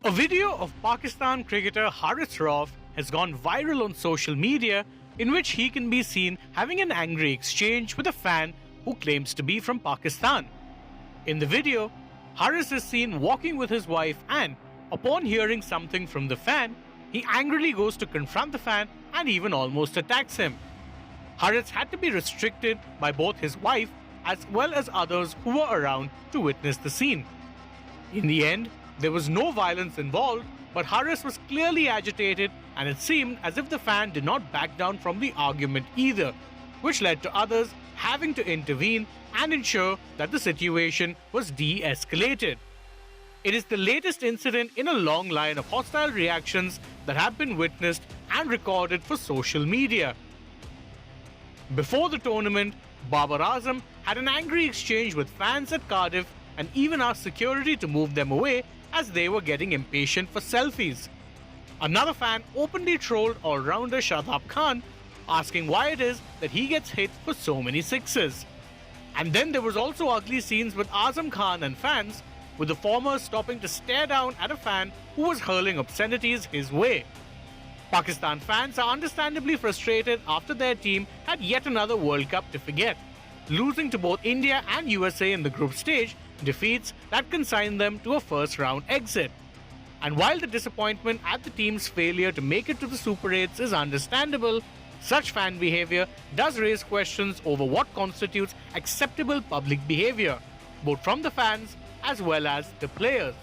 A video of Pakistan cricketer Haris Rauf has gone viral on social media in which he can be seen having an angry exchange with a fan who claims to be from Pakistan. In the video, Haris is seen walking with his wife and, upon hearing something from the fan, he angrily goes to confront the fan and even almost attacks him. Haris had to be restricted by both his wife as well as others who were around to witness the scene. In the end, there was no violence involved, but Haris was clearly agitated and it seemed as if the fan did not back down from the argument either, which led to others having to intervene and ensure that the situation was de-escalated. It is the latest incident in a long line of hostile reactions that have been witnessed and recorded for social media. Before the tournament, Babar Azam had an angry exchange with fans at Cardiff and even asked security to move them away as they were getting impatient for selfies. Another fan openly trolled all-rounder Shadab Khan, asking why it is that he gets hit for so many sixes. And then there was also ugly scenes with Azam Khan and fans, with the former stopping to stare down at a fan who was hurling obscenities his way. Pakistan fans are understandably frustrated after their team had yet another World Cup to forget, losing to both India and USA in the group stage, defeats that consigned them to a first-round exit. And while the disappointment at the team's failure to make it to the Super 8s is understandable, such fan behavior does raise questions over what constitutes acceptable public behavior, both from the fans as well as the players.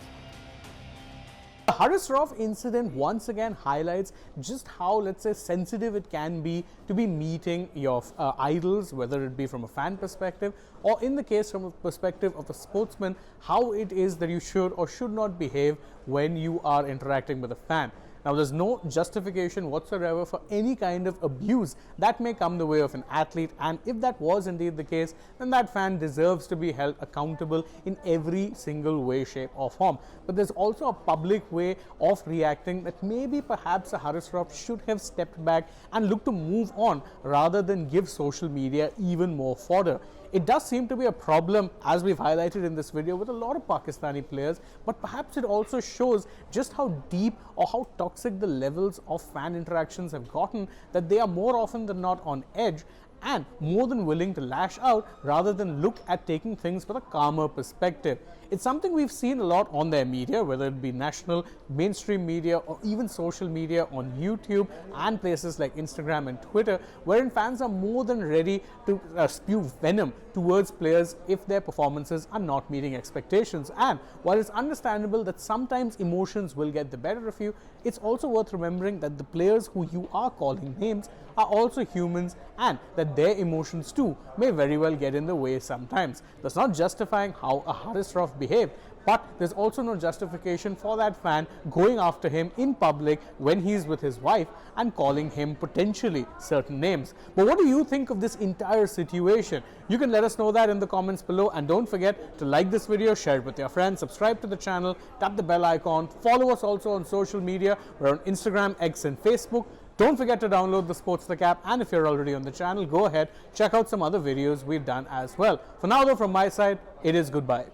The Haris Rauf incident once again highlights just how, let's say, sensitive it can be to be meeting your idols, whether it be from a fan perspective or in the case from a perspective of a sportsman, how it is that you should or should not behave when you are interacting with a fan. Now, there's no justification whatsoever for any kind of abuse that may come the way of an athlete, and if that was indeed the case, then that fan deserves to be held accountable in every single way, shape or form. But there's also a public way of reacting that maybe perhaps a Haris Rauf should have stepped back and looked to move on rather than give social media even more fodder. It does seem to be a problem, as we've highlighted in this video, with a lot of Pakistani players, but perhaps it also shows just how deep or how toxic the levels of fan interactions have gotten, that they are more often than not on edge and more than willing to lash out rather than look at taking things with a calmer perspective. It's something we've seen a lot on their media, whether it be national, mainstream media or even social media on YouTube and places like Instagram and Twitter, wherein fans are more than ready to spew venom towards players if their performances are not meeting expectations. And while it's understandable that sometimes emotions will get the better of you, it's also worth remembering that the players who you are calling names are also humans and that their emotions too may very well get in the way sometimes. That's not justifying how a Haris Rauf behaved, but there's also no justification for that fan going after him in public when he's with his wife and calling him potentially certain names. But what do you think of this entire situation? You can let us know that in the comments below, and don't forget to like this video, share it with your friends, subscribe to the channel, tap the bell icon, follow us also on social media. We're on Instagram, X and Facebook. Don't forget to download the AajTak app, and if you're already on the channel, go ahead, check out some other videos we've done as well. For now though, from my side, it is goodbye.